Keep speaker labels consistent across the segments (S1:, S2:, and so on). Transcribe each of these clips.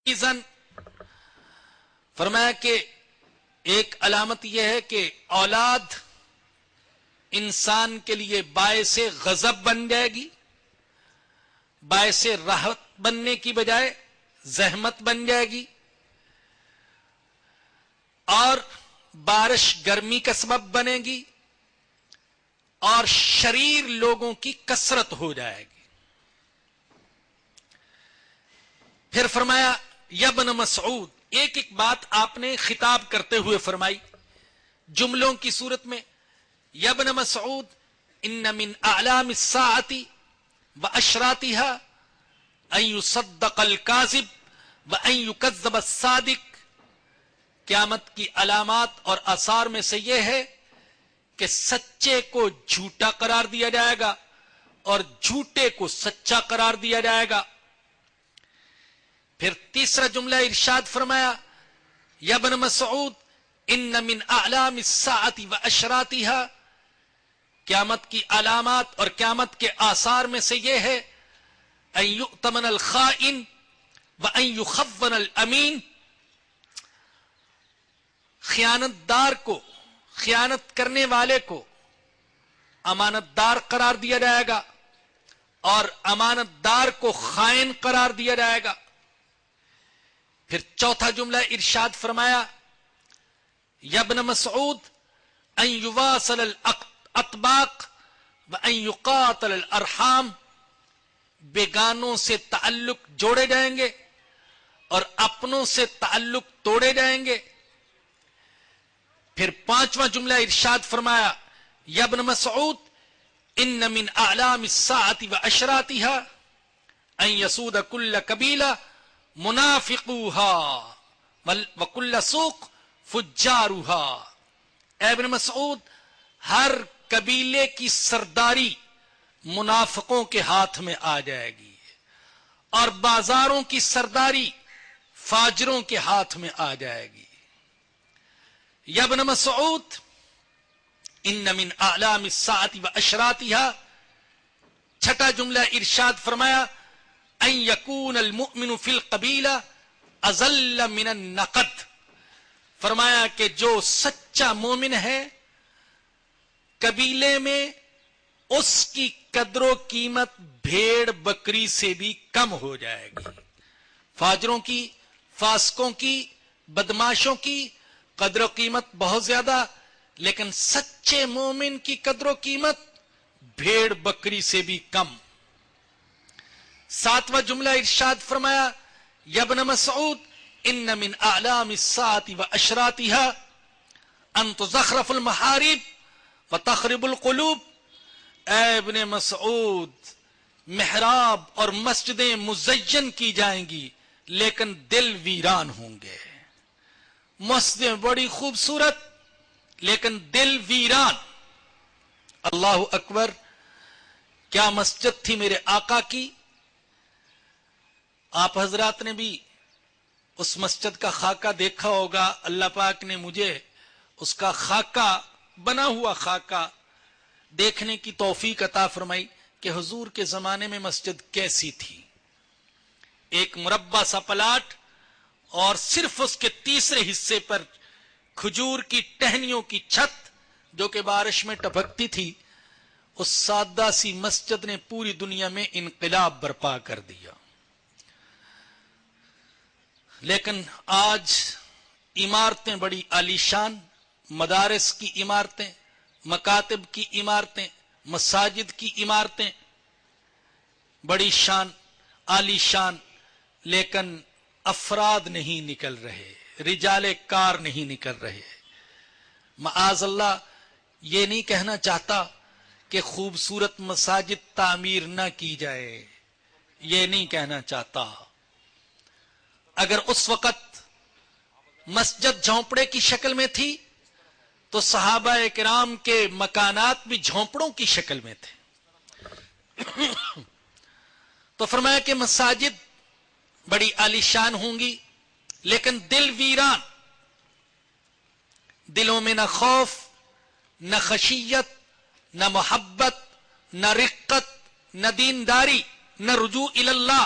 S1: Reason فرمایا کہ ایک علامت یہ ہے کہ اولاد انسان کے لیے باعث غضب بن جائے گی، باعث راحت بننے کی بجائے زحمت بن جائے گی، اور بارش گرمی کا سبب بنے گی، اور شریر لوگوں کی کثرت ہو جائے گی۔ پھر فرمایا یا ابن مسعود، ایک ایک بات آپ نے خطاب کرتے ہوئے فرمائی جملوں کی صورت میں۔ یا ابن مسعود ان من اعلام الساعة واشراطها ان يصدق الكاذب وان يكذب الصادق، قیامت کی علامات اور آثار میں سے یہ ہے کہ سچے کو جھوٹا قرار دیا جائے گا اور جھوٹے کو سچا قرار دیا جائے گا۔ پھر تیسرا جملہ ارشاد فرمایا یا ابن مسعود ان من اعلام الساعة واشراطها، قیامت کی علامات اور قیامت کے آثار میں سے یہ ہے ان یؤتمن الخائن وان یخون الامین، خیانت دار کو، خیانت کرنے والے کو امانت دار قرار دیا جائے گا اور امانت دار کو خائن قرار دیا جائے گا۔ پھر چوتھا جملہ ارشاد فرمایا یا ابن مسعود ان یواصل الاطباق وان یقاتل الارحام، بیگانوں سے تعلق جوڑے جائیں گے اور اپنوں سے تعلق توڑے جائیں گے۔ پھر پانچواں جملہ ارشاد فرمایا یا ابن مسعود ان من اعلام الساعة واشراطها ان يسود كل قبيلة منافقوها وكل سوق فجارها، اے ابن مسعود ہر قبیلے کی سرداری منافقوں کے ہاتھ میں آ جائے گی اور بازاروں کی سرداری فاجروں کے ہاتھ میں آ جائے گی۔ یا ابن مسعود ان من اعلام الساعة واشراطها، چھٹا جملہ ارشاد فرمایا ان یکون المؤمن فی القبیلہ اذل من النقد، فرمایا کہ جو سچا مومن ہے قبیلے میں اس کی قدر و قیمت بھیڑ بکری سے بھی کم ہو جائے گی۔ فاجروں کی، فاسقوں کی، بدماشوں کی قدر و قیمت بہت زیادہ، لیکن سچے مومن کی قدر و قیمت بھیڑ بکری سے بھی کم۔ ساتواں جملہ ارشاد فرمایا یا ابن مسعود ان من اعلام الساعة واشراطها ان تزخرف المحارب وتخرب القلوب، اے ابن مسعود محراب اور مسجدیں مزین کی جائیں گی لیکن دل ویران ہوں گے۔ مسجدیں بڑی خوبصورت لیکن دل ویران۔ اللہ اکبر، کیا مسجد تھی میرے آقا کی! آپ حضرات نے بھی اس مسجد کا خاکہ دیکھا ہوگا، اللہ پاک نے مجھے اس کا خاکہ، بنا ہوا خاکہ دیکھنے کی توفیق عطا فرمائی کہ حضور کے زمانے میں مسجد کیسی تھی۔ ایک مربع سا پلاٹ اور صرف اس کے تیسرے حصے پر کھجور کی ٹہنیوں کی چھت جو کہ بارش میں ٹپکتی تھی۔ اس سادہ سی مسجد نے پوری دنیا میں انقلاب برپا کر دیا۔ لیکن آج عمارتیں بڑی عالیشان، مدارس کی عمارتیں، مکاتب کی عمارتیں، مساجد کی عمارتیں بڑی شان، عالی شان، لیکن افراد نہیں نکل رہے، رجال کار نہیں نکل رہے۔ معاذ اللہ، یہ نہیں کہنا چاہتا کہ خوبصورت مساجد تعمیر نہ کی جائے، یہ نہیں کہنا چاہتا۔ اگر اس وقت مسجد جھونپڑے کی شکل میں تھی تو صحابہ کرام کے مکانات بھی جھونپڑوں کی شکل میں تھے۔ تو فرمایا کہ مساجد بڑی عالیشان ہوں گی لیکن دل ویران، دلوں میں نہ خوف، نہ خشیت، نہ محبت، نہ رقت، نہ دینداری، نہ رجوع الی اللہ۔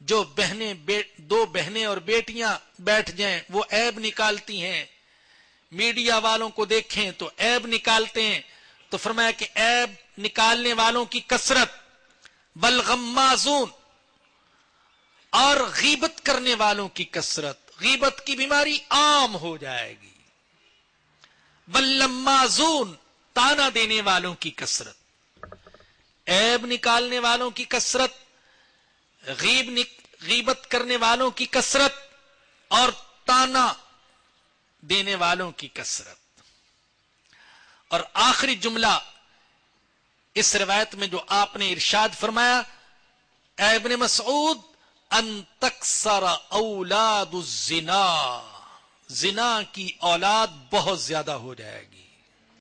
S1: جو دو بہنیں اور بیٹیاں بیٹھ جائیں وہ عیب نکالتی ہیں، میڈیا والوں کو دیکھیں تو عیب نکالتے ہیں، تو فرمایا کہ عیب نکالنے والوں کی کثرت، والغمازون، اور غیبت کرنے والوں کی کثرت، غیبت کی بیماری عام ہو جائے گی، واللمازون، تانا دینے والوں کی کثرت، عیب نکالنے والوں کی کثرت، غیبت کرنے والوں کی کثرت، اور تانا دینے والوں کی کثرت۔ اور آخری جملہ اس روایت میں جو آپ نے ارشاد فرمایا، اے ابن مسعود، ان تکثر اولاد الزنا، زنا کی اولاد بہت زیادہ ہو جائے گی،